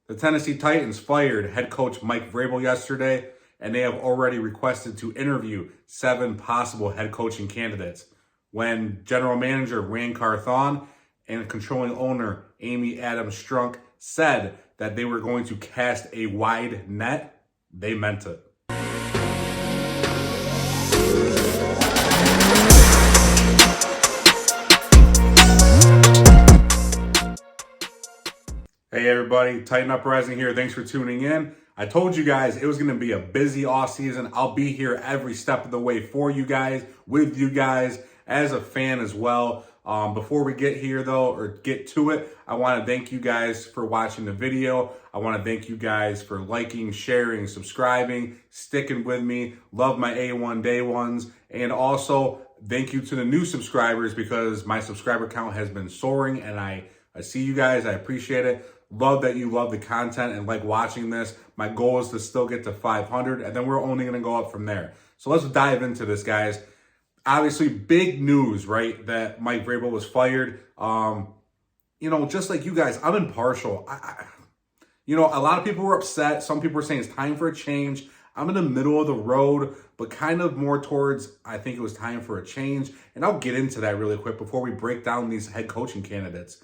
The Tennessee Titans fired head coach Mike Vrabel yesterday, and they have already requested to interview 7 possible head coaching candidates. When general manager Rand Carthon and controlling owner Amy Adams Strunk said that they were going to cast a wide net, they meant it. Hey everybody, Tighten Up Rising here. Thanks for tuning in. I told you guys it was going to be a busy off season. I'll be here every step of the way for you guys, with you guys, as a fan as well. Before we get here though, or get to it, I want to thank you guys for watching the video. I want to thank you guys for liking, sharing, subscribing, sticking with me. Love my A1 day ones. And also thank you to the new subscribers, because my subscriber count has been soaring, and I see you guys. I appreciate it. Love that you love the content and like watching this. My goal is to still get to 500, and then we're only going to go up from there. So let's dive into this, guys. Obviously, big news, right? That Mike Vrabel was fired. Just like you guys, I'm impartial. A lot of people were upset. Some people were saying it's time for a change. I'm in the middle of the road, but kind of more towards, I think it was time for a change. And I'll get into that really quick before we break down these head coaching candidates.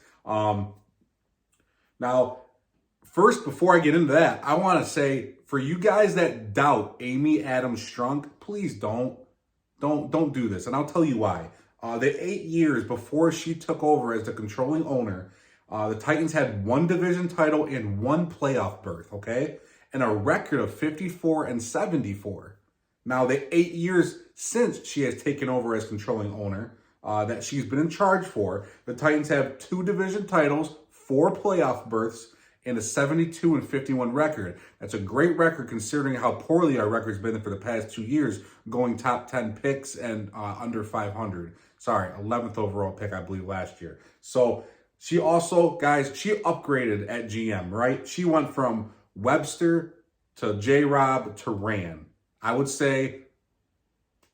Now, first, before I get into that, I want to say, for you guys that doubt Amy Adams Strunk, please don't do this. And I'll tell you why. The 8 years before she took over as the controlling owner, the Titans had 1 division title and 1 playoff berth, okay? And a record of 54-74. Now, the 8 years since she has taken over as controlling owner, that she's been in charge for, the Titans have 2 division titles, 4 playoff berths, and a 72-51 record. That's a great record considering how poorly our record's been for the past 2 years, going top 10 picks and under 500. Sorry, 11th overall pick, I believe, last year. So she also, guys, she upgraded at GM, right? She went from Webster to J-Rob to Rand. I would say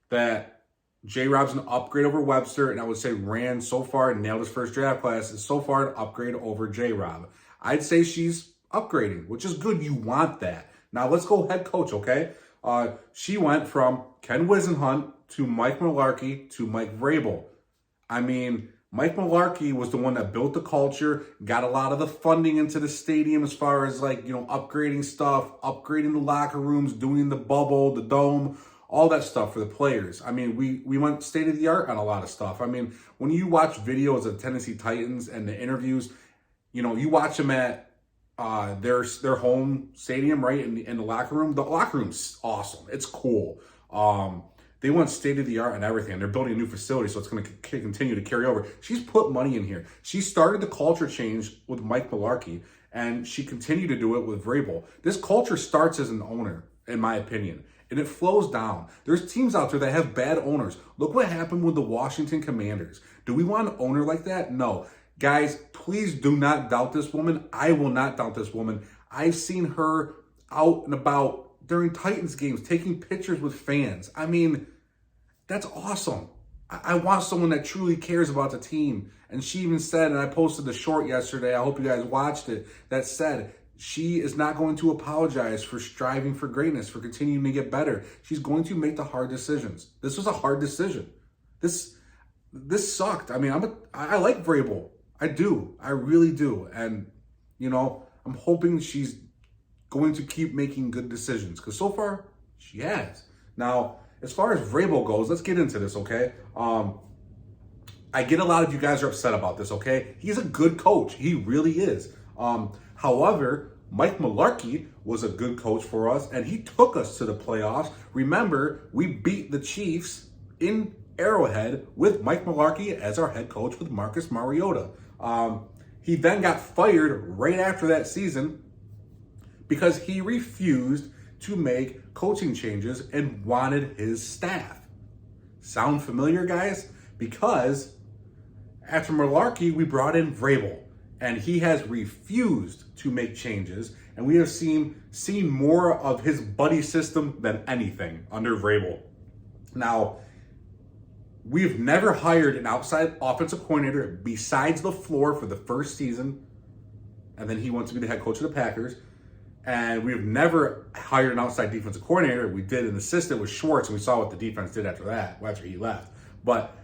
that J-Rob's an upgrade over Webster, and I would say Rand so far nailed his first draft class, is so far an upgrade over J-Rob. I'd say she's upgrading, which is good. You want that. Now let's go head coach, okay? She went from Ken Wisenhunt to Mike Mularkey to Mike Vrabel. I mean, Mike Mularkey was the one that built the culture, got a lot of the funding into the stadium as far as upgrading stuff, upgrading the locker rooms, doing the bubble, the dome, all that stuff for the players. I mean, we went state of the art on a lot of stuff. I mean, when you watch videos of Tennessee Titans and the interviews, you watch them at their home stadium, right, in the locker room. The locker room's awesome. It's cool. They went state of the art and everything. They're building a new facility, so it's going to continue to carry over. She's put money in here. She started the culture change with Mike Mularkey, and she continued to do it with Vrabel. This culture starts as an owner, in my opinion, and it flows down. There's teams out there that have bad owners. Look what happened with the Washington Commanders. Do we want an owner like that? No. Guys, please do not doubt this woman. I will not doubt this woman. I've seen her out and about during Titans games, taking pictures with fans. I mean, that's awesome. I want someone that truly cares about the team. And she even said, and I posted the short yesterday, I hope you guys watched it, that said, she is not going to apologize for striving for greatness, for continuing to get better. She's going to make the hard decisions. This was a hard decision. This sucked. I mean, I like Vrabel. I do. I really do. And, I'm hoping she's going to keep making good decisions, because so far she has. Now, as far as Vrabel goes, let's get into this, okay? I get a lot of you guys are upset about this, okay? He's a good coach. He really is. However, Mike Mularkey was a good coach for us, and he took us to the playoffs. Remember, we beat the Chiefs in Arrowhead with Mike Mularkey as our head coach with Marcus Mariota. He then got fired right after that season because he refused to make coaching changes and wanted his staff. Sound familiar, guys? Because after Mularkey, we brought in Vrabel, and he has refused to make changes, and we have seen more of his buddy system than anything under Vrabel. Now, we've never hired an outside offensive coordinator besides LaFleur for the first season, and then he went to be the head coach of the Packers. And we've never hired an outside defensive coordinator. We did an assistant with Schwartz, and we saw what the defense did after that, after he left. But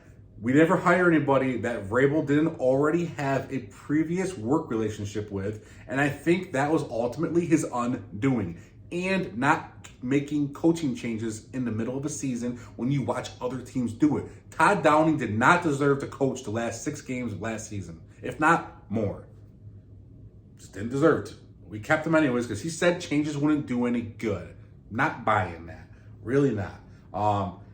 we never hired anybody that Vrabel didn't already have a previous work relationship with. And I think that was ultimately his undoing. And not making coaching changes in the middle of a season when you watch other teams do it. Todd Downing did not deserve to coach the last 6 games of last season, if not more. Just didn't deserve to. We kept him anyways because he said changes wouldn't do any good. Not buying that. Really not.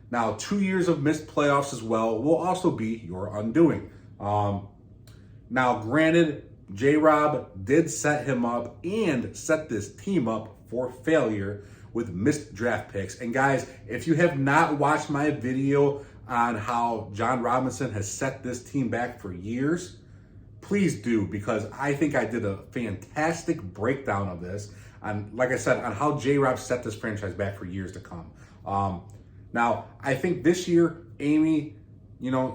Now, 2 years of missed playoffs as well will also be your undoing. Now, granted, J-Rob did set him up and set this team up for failure with missed draft picks. And guys, if you have not watched my video on how John Robinson has set this team back for years, please do, because I think I did a fantastic breakdown of this on, like I said, on how J-Rob set this franchise back for years to come. Now, I think this year, Amy,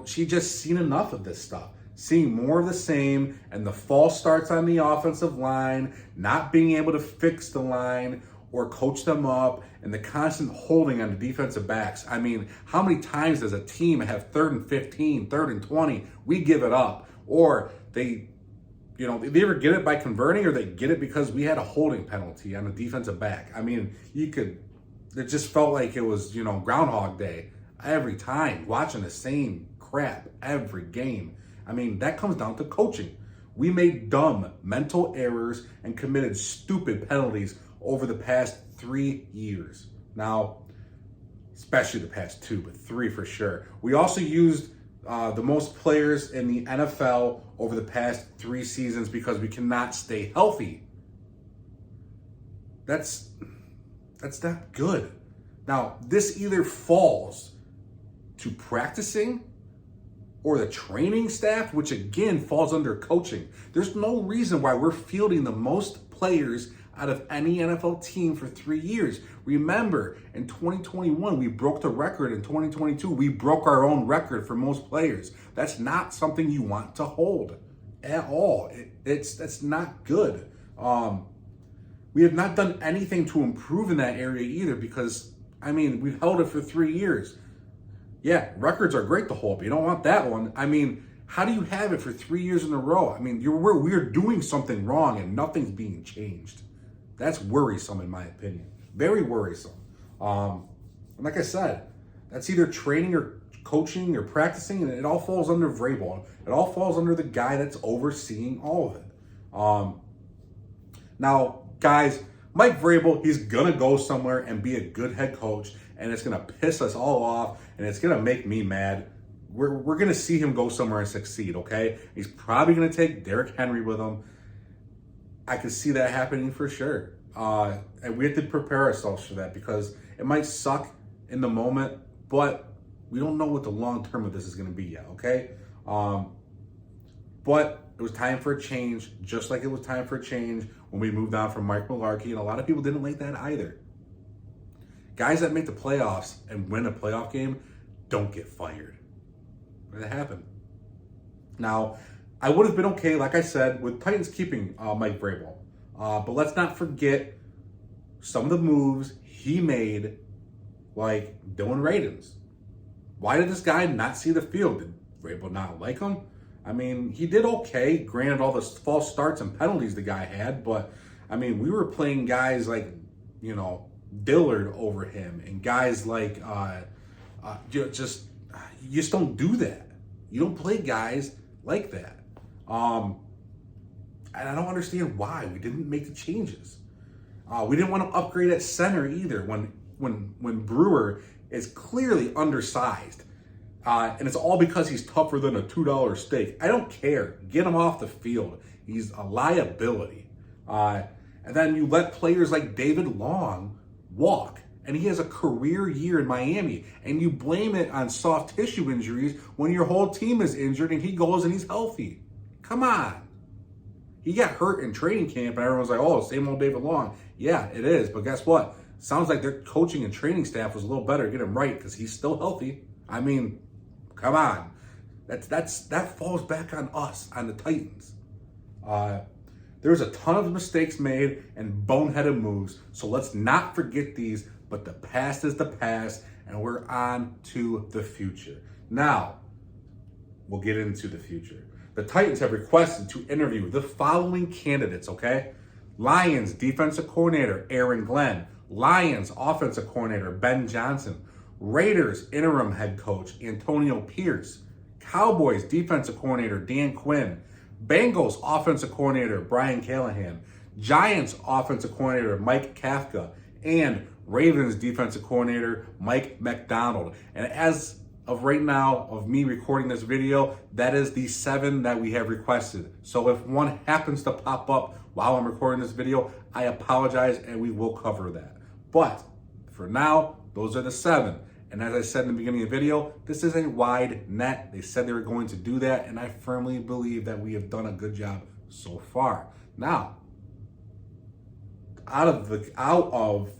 she just seen enough of this stuff. Seeing more of the same, and the false starts on the offensive line, not being able to fix the line or coach them up, and the constant holding on the defensive backs. I mean, how many times does a team have 3rd and 15, 3rd and 20? We give it up. Or they either get it by converting or they get it because we had a holding penalty on the defensive back. I mean, it just felt like it was, Groundhog Day every time, watching the same crap every game. I mean, that comes down to coaching. We made dumb mental errors and committed stupid penalties over the past 3 years. Now, especially the past 2, but 3 for sure. We also used the most players in the NFL over the past 3 seasons because we cannot stay healthy. That's not good. Now, this either falls to practicing or the training staff, which again falls under coaching. There's no reason why we're fielding the most players out of any NFL team for 3 years. Remember, in 2021, we broke the record. In 2022, we broke our own record for most players. That's not something you want to hold at all. That's not good. We have not done anything to improve in that area either because, we've held it for 3 years. Yeah, records are great to hold, but you don't want that one. How do you have it for 3 years in a row? We're doing something wrong and nothing's being changed. That's worrisome in my opinion. Very worrisome. And like I said, that's either training or coaching or practicing, and it all falls under Vrabel. It all falls under the guy that's overseeing all of it. Now, guys, Mike Vrabel, he's going to go somewhere and be a good head coach, and it's going to piss us all off, and it's going to make me mad. We're going to see him go somewhere and succeed, okay? He's probably going to take Derrick Henry with him. I could see that happening for sure. And we have to prepare ourselves for that because it might suck in the moment, but we don't know what the long term of this is going to be yet, okay? But it was time for a change, just like it was time for a change when we moved on from Mike Mularkey, and a lot of people didn't like that either. Guys that make the playoffs and win a playoff game don't get fired. That happened. Now, I would have been okay, like I said, with Titans keeping Mike Vrabel. But let's not forget some of the moves he made, like Dylan Radins. Why did this guy not see the field? Did Vrabel not like him? He did okay, granted all the false starts and penalties the guy had, but, we were playing guys like, Dillard over him and guys like, you just don't do that. You don't play guys like that. And I don't understand why we didn't make the changes. We didn't want to upgrade at center either when Brewer is clearly undersized. And it's all because he's tougher than a $2 steak. I don't care. Get him off the field. He's a liability. And then you let players like David Long walk. And he has a career year in Miami. And you blame it on soft tissue injuries when your whole team is injured and he goes and he's healthy. Come on. He got hurt in training camp and everyone's like, oh, same old David Long. Yeah, it is. But guess what? Sounds like their coaching and training staff was a little better to get him right because he's still healthy. Come on. That falls back on us, on the Titans. There's a ton of mistakes made and boneheaded moves, so let's not forget these, but the past is the past, and we're on to the future. Now, we'll get into the future. The Titans have requested to interview the following candidates, okay? Lions defensive coordinator Aaron Glenn, Lions offensive coordinator Ben Johnson, Raiders interim head coach Antonio Pierce, Cowboys defensive coordinator Dan Quinn, Bengals offensive coordinator Brian Callahan, Giants offensive coordinator Mike Kafka, and Ravens defensive coordinator Mike McDonald. And as of right now, of me recording this video, that is the 7 that we have requested. So if one happens to pop up while I'm recording this video, I apologize and we will cover that. But for now, those are the 7. And as I said in the beginning of the video, this is a wide net. They said they were going to do that, and I firmly believe that we have done a good job so far. Now, out of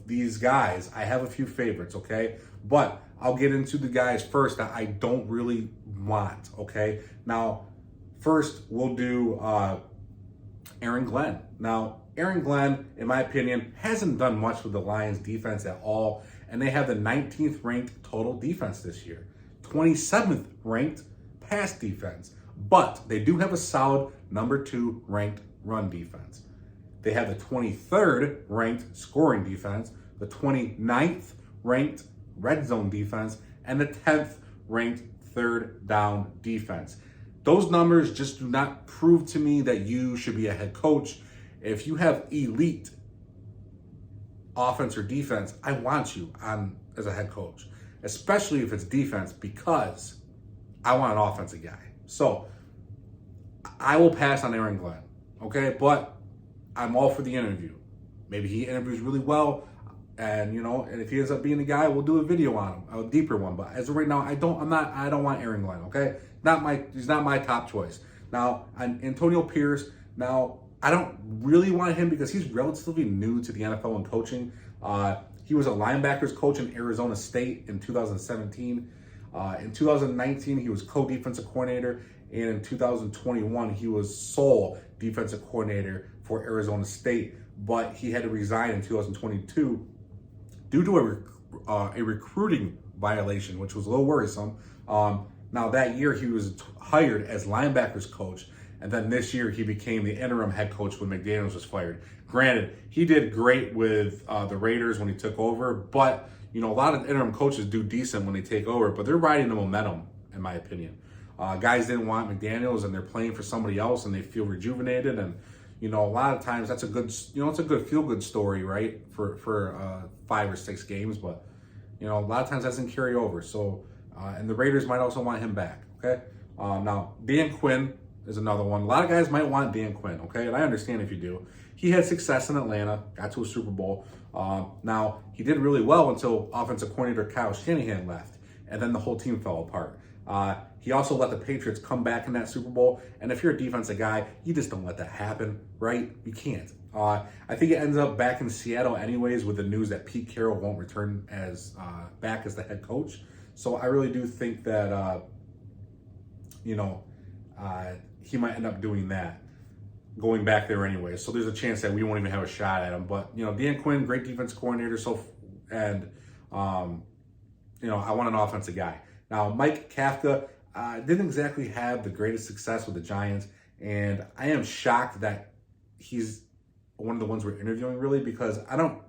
these guys, I have a few favorites, okay? But I'll get into the guys first that I don't really want, okay? Now, first we'll do Aaron Glenn. Now, Aaron Glenn, in my opinion, hasn't done much with the Lions defense at all, and they have the 19th ranked total defense this year, 27th ranked pass defense, but they do have a solid number 2 ranked run defense. They have the 23rd ranked scoring defense, the 29th ranked red zone defense, and the 10th ranked third down defense. Those numbers just do not prove to me that you should be a head coach. If you have elite offense or defense, I want you on as a head coach, especially if it's defense, because I want an offensive guy. So I will pass on Aaron Glenn, okay? But I'm all for the interview. Maybe he interviews really well, and and if he ends up being the guy, we'll do a video on him, a deeper one. But as of right now, I don't want Aaron Glenn, okay? He's not my top choice. Now, on Antonio Pierce, now I don't really want him because he's relatively new to the NFL and coaching. He was a linebackers coach in Arizona State in 2017. In 2019, he was co-defensive coordinator, and in 2021, he was sole defensive coordinator for Arizona State. But he had to resign in 2022 due to a recruiting violation, which was a little worrisome. Now that year, he was hired as linebackers coach. And then this year, he became the interim head coach when McDaniels was fired. Granted, he did great with the Raiders when he took over, but a lot of interim coaches do decent when they take over, but they're riding the momentum, in my opinion. Guys didn't want McDaniels, and they're playing for somebody else, and they feel rejuvenated. And a lot of times that's a good, it's a good feel-good story, right, for 5 or 6 games. But a lot of times that doesn't carry over. So, and the Raiders might also want him back. Okay, now Dan Quinn is another one. A lot of guys might want Dan Quinn, okay? And I understand if you do. He had success in Atlanta, got to a Super Bowl. Now, he did really well until offensive coordinator Kyle Shanahan left, and then the whole team fell apart. He also let the Patriots come back in that Super Bowl, and if you're a defensive guy, you just don't let that happen, right? You can't. I think it ends up back in Seattle anyways with the news that Pete Carroll won't return back as the head coach. So I really do think that, he might end up doing that, going back there anyway. So there's a chance that we won't even have a shot at him. But, Dan Quinn, great defense coordinator. I want an offensive guy. Now, Mike Kafka didn't exactly have the greatest success with the Giants. And I am shocked that he's one of the ones we're interviewing, really, because I don't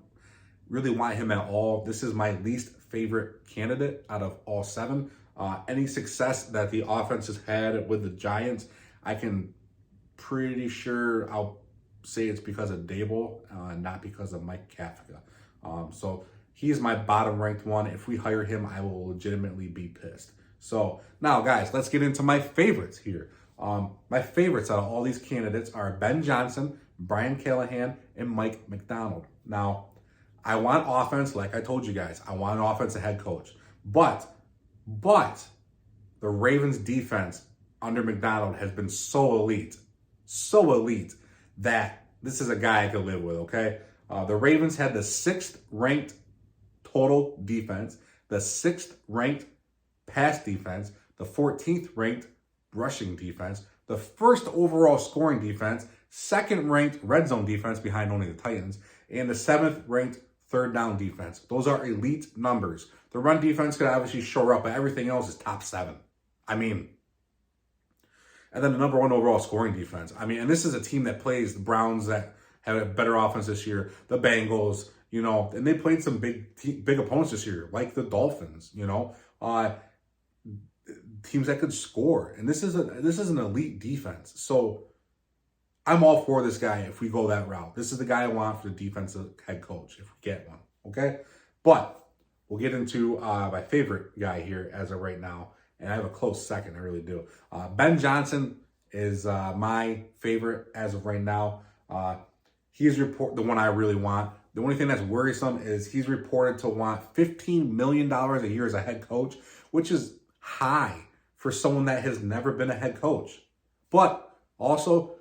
really want him at all. This is my least favorite candidate out of all 7. Any success that the offense has had with the Giants, I can pretty sure I'll say it's because of Dable, not because of Mike Kafka. So he's my bottom ranked one. If we hire him, I will legitimately be pissed. So now, guys, let's get into my favorites here. My favorites out of all these candidates are Ben Johnson, Brian Callahan, and Mike McDonald. Now, I want offense, like I told you guys. I want an offensive head coach. But the Ravens defense under McDonald has been so elite that this is a guy I could live with, okay? The Ravens had the 6th ranked total defense, the 6th ranked pass defense, the 14th ranked rushing defense, the 1st overall scoring defense, second ranked red zone defense behind only the Titans, and the seventh ranked third down defense. Those are elite numbers. The run defense could obviously shore up, but everything else is top 7. I mean, and then the number 1 overall scoring defense. I mean, and this is a team that plays the Browns that have a better offense this year, the Bengals, you know, and they played some big opponents this year, like the Dolphins, you know, teams that could score. And this is an elite defense. So I'm all for this guy if we go that route. This is the guy I want for the defensive head coach if we get one, okay? But we'll get into my favorite guy here as of right now, and I have a close second, I really do. Ben Johnson is my favorite as of right now. He's the one I really want. The only thing that's worrisome is he's reported to want $15 million a year as a head coach, which is high for someone that has never been a head coach. But also,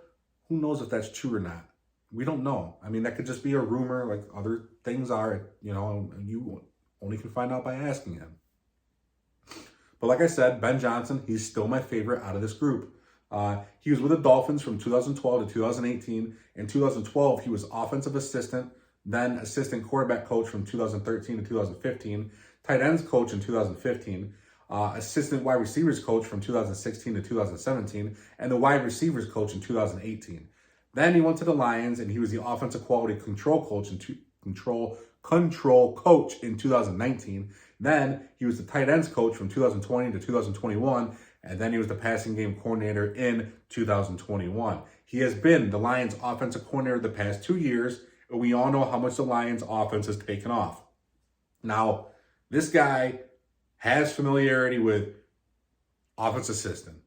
who knows if that's true or not? We don't know. I mean, that could just be a rumor like other things are, you know, and you only can find out by asking him. But like I said, Ben Johnson, he's still my favorite out of this group. He was with the Dolphins from 2012 to 2018. In 2012, he was offensive assistant, then assistant quarterback coach from 2013 to 2015, tight ends coach in 2015, assistant wide receivers coach from 2016 to 2017, and the wide receivers coach in 2018. Then he went to the Lions, and he was the offensive quality control coach in 2019. Then he was the tight ends coach from 2020 to 2021, and then he was the passing game coordinator in 2021. He has been the Lions offensive coordinator the past 2 years, and we all know how much the Lions offense has taken off. Now, this guy has familiarity with offense assistant,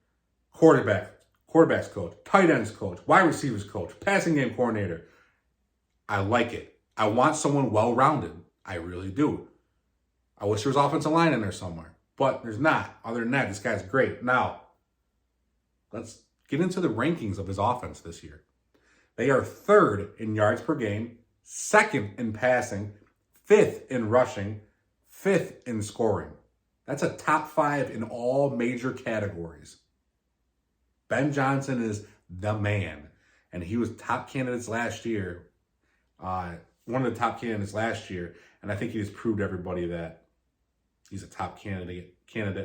quarterbacks coach, tight ends coach, wide receivers coach, passing game coordinator. I like it. I want someone well-rounded. I really do. I wish there was offensive line in there somewhere, but there's not. Other than that, this guy's great. Now, let's get into the rankings of his offense this year. They are 3rd in yards per game, 2nd in passing, 5th in rushing, 5th in scoring. That's a top 5 in all major categories. Ben Johnson is the man, and he was top candidates last year, one of the top candidates last year, and I think he just proved to everybody that he's a top candidate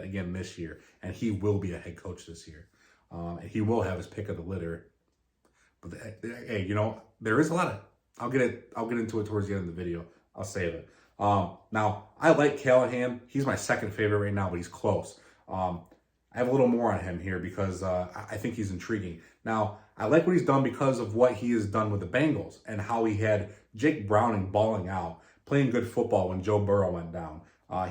again this year, and he will be a head coach this year. And he will have his pick of the litter. But hey, you know, there is a lot of, I'll get into it towards the end of the video. I'll save it. Now, I like Callahan. He's my second favorite right now, but he's close. I have a little more on him here because I think he's intriguing. Now, I like what he's done because of what he has done with the Bengals and how he had Jake Browning balling out, playing good football when Joe Burrow went down.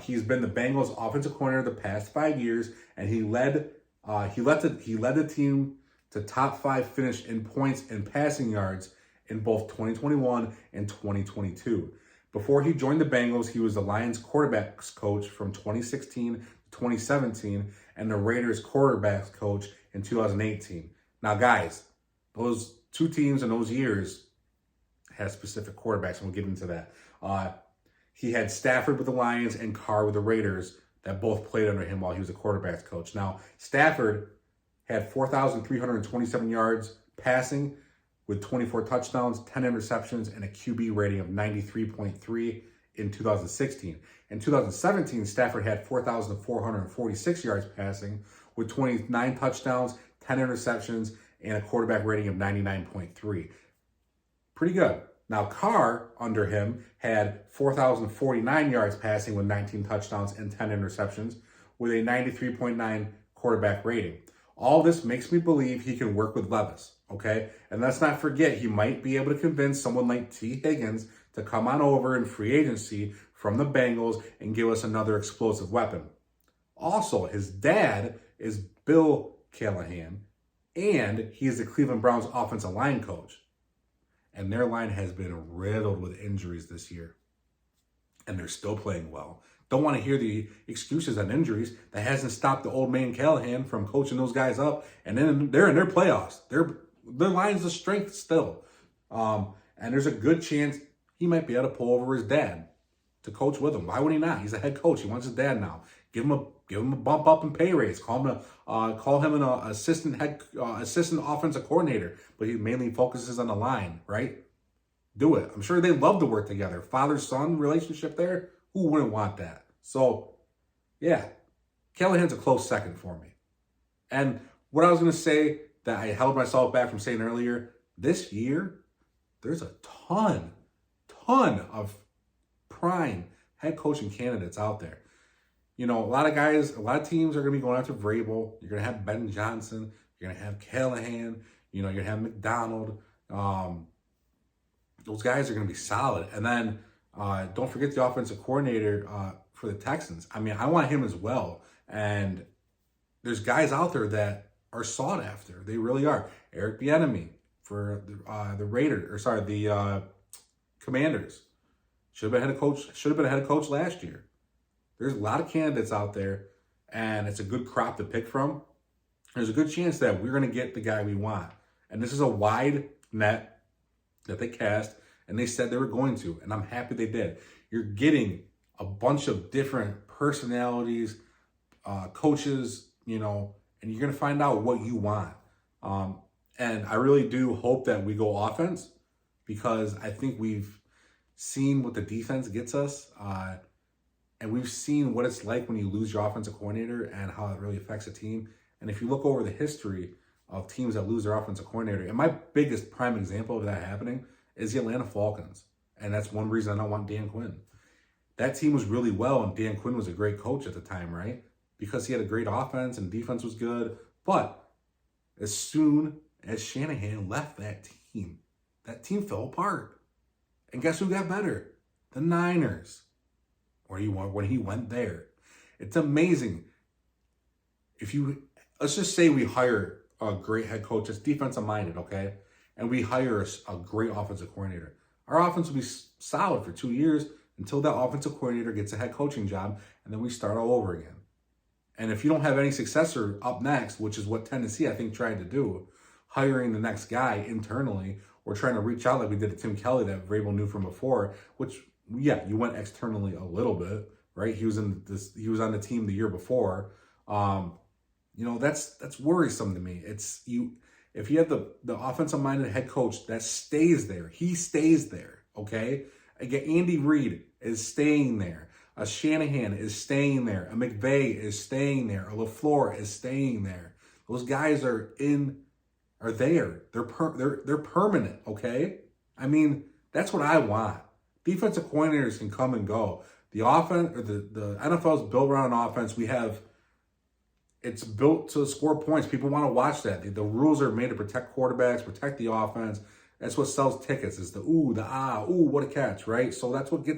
He's been the Bengals offensive coordinator the past 5 years, and he led the team to top 5 finish in points and passing yards in both 2021 and 2022. Before he joined the Bengals, he was the Lions quarterbacks coach from 2016 to 2017 and the Raiders quarterbacks coach in 2018. Now, guys, those two teams in those years had specific quarterbacks, and we'll get into that. He had Stafford with the Lions and Carr with the Raiders that both played under him while he was a quarterbacks coach. Now, Stafford had 4,327 yards passing with 24 touchdowns, 10 interceptions, and a QB rating of 93.3 in 2016. In 2017, Stafford had 4,446 yards passing with 29 touchdowns, 10 interceptions, and a quarterback rating of 99.3. Pretty good. Now, Carr, under him, had 4,049 yards passing with 19 touchdowns and 10 interceptions with a 93.9 quarterback rating. All this makes me believe he can work with Levis, okay? And let's not forget, he might be able to convince someone like T. Higgins to come on over in free agency from the Bengals and give us another explosive weapon. Also, his dad is Bill Callahan, and he is the Cleveland Browns offensive line coach. And their line has been riddled with injuries this year. And they're still playing well. Don't want to hear the excuses on injuries. That hasn't stopped the old man Callahan from coaching those guys up. And then they're in their playoffs. Their line's a strength still. And there's a good chance he might be able to pull over his dad to coach with him. Why would he not? He's a head coach. He wants his dad now. Give him give him a bump up in pay raise. Call him an assistant offensive coordinator, but he mainly focuses on the line, right? Do it. I'm sure they love to work together. Father-son relationship there. Who wouldn't want that? So, yeah, Callahan's a close second for me. And what I was going to say that I held myself back from saying earlier, this year, there's a ton of prime head coaching candidates out there. You know, a lot of teams are going to be going after Vrabel. You're going to have Ben Johnson. You're going to have Callahan. You know, you're going to have McDonald. Those guys are going to be solid. And then don't forget the offensive coordinator for the Texans. I mean, I want him as well. And there's guys out there that are sought after. They really are. Eric Bieniemy for the Commanders. Should have been a head coach last year. There's a lot of candidates out there, and it's a good crop to pick from. There's a good chance that we're going to get the guy we want. And this is a wide net that they cast, and they said they were going to, and I'm happy they did. You're getting a bunch of different personalities, coaches, you know, and you're going to find out what you want. And I really do hope that we go offense, because I think we've seen what the defense gets us, and we've seen what it's like when you lose your offensive coordinator and how it really affects a team. And if you look over the history of teams that lose their offensive coordinator, and my biggest prime example of that happening is the Atlanta Falcons. And that's one reason I don't want Dan Quinn. That team was really well, and Dan Quinn was a great coach at the time, right? Because he had a great offense and defense was good. But as soon as Shanahan left that team fell apart. And guess who got better? The Niners. When he went there. It's amazing. Let's just say we hire a great head coach that's defensive minded, okay? And we hire a great offensive coordinator. Our offense will be solid for 2 years until that offensive coordinator gets a head coaching job, and then we start all over again. And if you don't have any successor up next, which is what Tennessee, I think, tried to do, hiring the next guy internally, or trying to reach out like we did to Tim Kelly that Vrabel knew from before, which, yeah, you went externally a little bit, right? He was on the team the year before. You know, that's worrisome to me. If you have the offensive-minded head coach that stays there, he stays there, okay? Again, Andy Reid is staying there. A Shanahan is staying there. A McVay is staying there. A LaFleur is staying there. Those guys are there. They're permanent, okay? I mean, that's what I want. Defensive coordinators can come and go. The offense, or the NFL is built around an offense. It's built to score points. People want to watch that. The rules are made to protect quarterbacks, protect the offense. That's what sells tickets, is the ooh, the ah, ooh, what a catch, right? So that's what the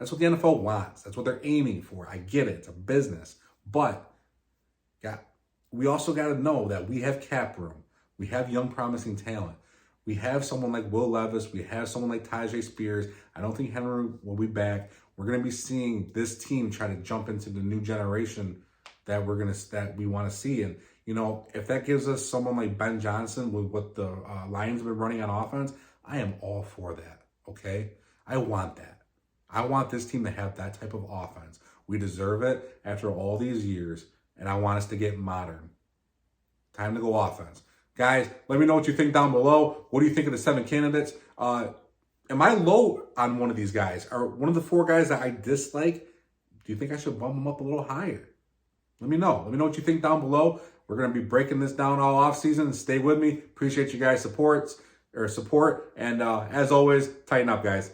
NFL wants. That's what they're aiming for. I get it. It's a business. But we also got to know that we have cap room. We have young, promising talent. We have someone like Will Levis. We have someone like Tyjae Spears. I don't think Henry will be back. We're going to be seeing this team try to jump into the new generation that we want to see. And, you know, if that gives us someone like Ben Johnson with what the Lions have been running on offense, I am all for that, okay? I want that. I want this team to have that type of offense. We deserve it after all these years, and I want us to get modern. Time to go offense. Guys, let me know what you think down below. What do you think of the 7 candidates? Am I low on one of these guys? Or one of the 4 guys that I dislike, do you think I should bump them up a little higher? Let me know. Let me know what you think down below. We're going to be breaking this down all off season. Stay with me. Appreciate you guys' support. And as always, tighten up, guys.